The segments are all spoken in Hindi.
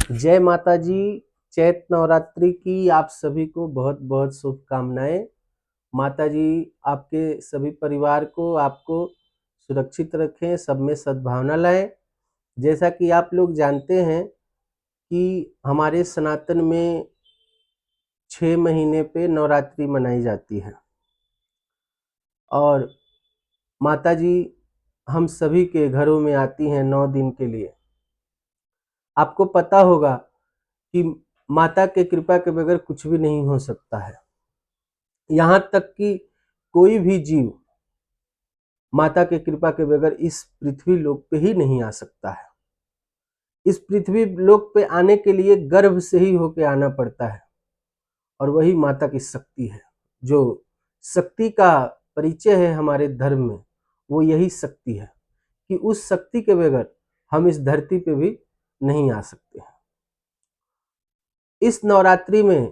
जय माता जी। चैत नवरात्रि की आप सभी को बहुत बहुत शुभकामनाएं। माता जी आपके सभी परिवार को आपको सुरक्षित रखें, सब में सद्भावना लाएं। जैसा कि आप लोग जानते हैं कि हमारे सनातन में 6 महीने पे नवरात्रि मनाई जाती है और माता जी हम सभी के घरों में आती हैं 9 दिन के लिए। आपको पता होगा कि माता के कृपा के बगैर कुछ भी नहीं हो सकता है। यहाँ तक कि कोई भी जीव माता के कृपा के बगैर इस पृथ्वी लोक पे ही नहीं आ सकता है। इस पृथ्वी लोक पे आने के लिए गर्भ से ही होके आना पड़ता है और वही माता की शक्ति है। जो शक्ति का परिचय है हमारे धर्म में, वो यही शक्ति है कि उस शक्ति के बगैर हम इस धरती पे भी नहीं आ सकते हैं। इस नवरात्रि में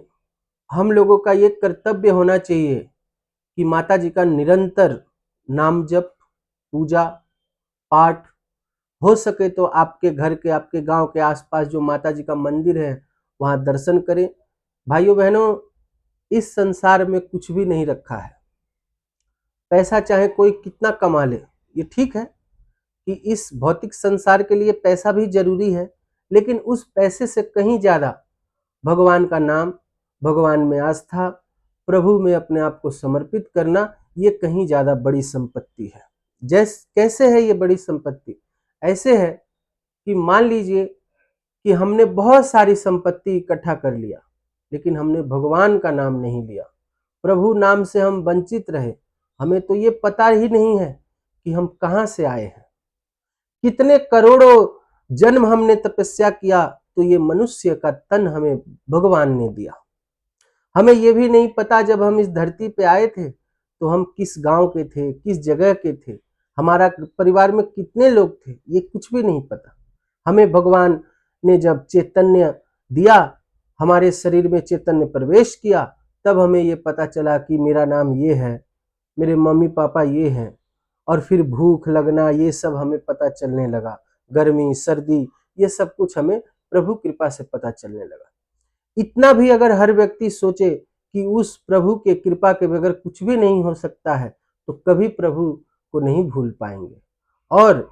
हम लोगों का ये कर्तव्य होना चाहिए कि माता जी का निरंतर नाम जप, पूजा पाठ, हो सके तो आपके घर के, आपके गांव के आसपास जो माता जी का मंदिर है वहां दर्शन करें। भाइयों बहनों, इस संसार में कुछ भी नहीं रखा है। पैसा चाहे कोई कितना कमा ले, ये ठीक है कि इस भौतिक संसार के लिए पैसा भी जरूरी है, लेकिन उस पैसे से कहीं ज्यादा भगवान का नाम, भगवान में आस्था, प्रभु में अपने आप को समर्पित करना, ये कहीं ज्यादा बड़ी संपत्ति है। कैसे है ये बड़ी संपत्ति? ऐसे है कि मान लीजिए कि हमने बहुत सारी संपत्ति इकट्ठा कर लिया, लेकिन हमने भगवान का नाम नहीं लिया, प्रभु नाम से हम वंचित रहे। हमें तो ये पता ही नहीं है कि हम कहाँ से आए हैं। कितने करोड़ों जन्म हमने तपस्या किया तो ये मनुष्य का तन हमें भगवान ने दिया। हमें ये भी नहीं पता जब हम इस धरती पे आए थे तो हम किस गांव के थे, किस जगह के थे, हमारा परिवार में कितने लोग थे, ये कुछ भी नहीं पता। हमें भगवान ने जब चैतन्य दिया, हमारे शरीर में चैतन्य प्रवेश किया, तब हमें ये पता चला कि मेरा नाम ये है, मेरे मम्मी पापा ये हैं। और फिर भूख लगना, ये सब हमें पता चलने लगा। गर्मी सर्दी, ये सब कुछ हमें प्रभु कृपा से पता चलने लगा। इतना भी अगर हर व्यक्ति सोचे कि उस प्रभु के कृपा के बगैर कुछ भी नहीं हो सकता है, तो कभी प्रभु को नहीं भूल पाएंगे। और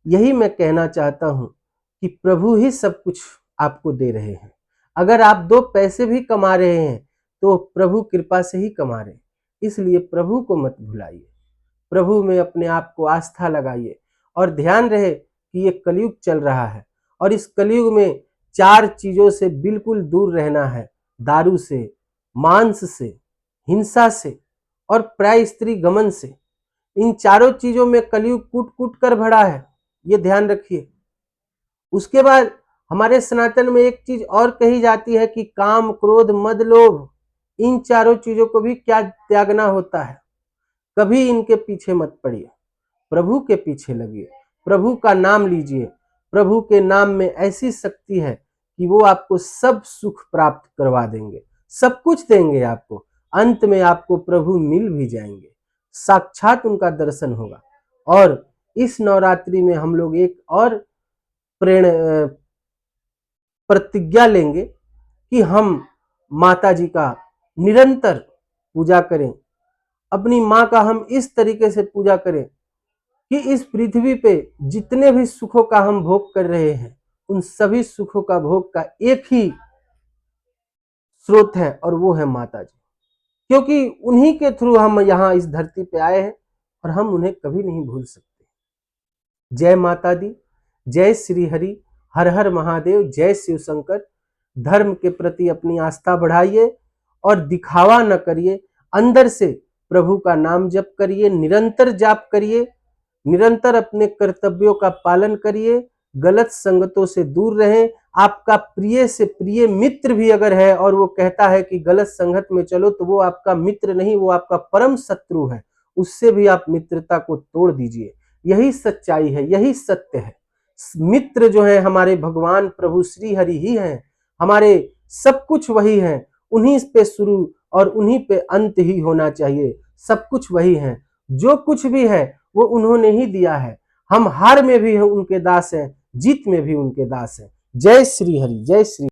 यही मैं कहना चाहता हूं कि प्रभु ही सब कुछ आपको दे रहे हैं। अगर आप 2 पैसे भी कमा रहे हैं तो प्रभु कृपा से ही कमा रहे हैं। इसलिए प्रभु को मत भुलाइए, प्रभु में अपने आप को आस्था लगाइए। और ध्यान रहे कि ये कलयुग चल रहा है और इस कलयुग में 4 चीजों से बिल्कुल दूर रहना है: दारू से, मांस से, हिंसा से और प्राय स्त्री गमन से। इन चारों चीजों में कलयुग कूट कूट कर भरा है, ये ध्यान रखिए। उसके बाद हमारे सनातन में एक चीज और कही जाती है कि काम, क्रोध, मद, लोभ, इन चारों चीजों को भी क्या त्यागना होता है। कभी इनके पीछे मत पड़िए, प्रभु के पीछे लगिए, प्रभु का नाम लीजिए। प्रभु के नाम में ऐसी शक्ति है कि वो आपको सब सुख प्राप्त करवा देंगे, सब कुछ देंगे आपको। अंत में आपको प्रभु मिल भी जाएंगे, साक्षात उनका दर्शन होगा। और इस नवरात्रि में हम लोग एक और प्रतिज्ञा लेंगे कि हम माता जी का निरंतर पूजा करें। अपनी माँ का हम इस तरीके से पूजा करें कि इस पृथ्वी पे जितने भी सुखों का हम भोग कर रहे हैं, उन सभी सुखों का भोग का एक ही स्रोत है और वो है माता जी। क्योंकि उन्हीं के थ्रू हम यहाँ इस धरती पे आए हैं और हम उन्हें कभी नहीं भूल सकते। जय माता दी, जय श्री हरि, हर हर महादेव, जय शिव शंकर। धर्म के प्रति अपनी आस्था बढ़ाइए और दिखावा न करिए, अंदर से प्रभु का नाम जप करिए, निरंतर जाप करिए, निरंतर अपने कर्तव्यों का पालन करिए, गलत संगतों से दूर रहें। आपका प्रिय से प्रिय मित्र भी अगर है और वो कहता है कि गलत संगत में चलो, तो वो आपका मित्र नहीं, वो आपका परम शत्रु है। उससे भी आप मित्रता को तोड़ दीजिए। यही सच्चाई है, यही सत्य है। मित्र जो है हमारे भगवान प्रभु श्री हरि ही हैं, हमारे सब कुछ वही है। उन्हीं पे शुरू और उन्हीं पे अंत ही होना चाहिए। सब कुछ वही है, जो कुछ भी है वो उन्होंने ही दिया है। हम हार में भी उनके दास हैं, जीत में भी उनके दास हैं। जय श्री हरि, जय श्री।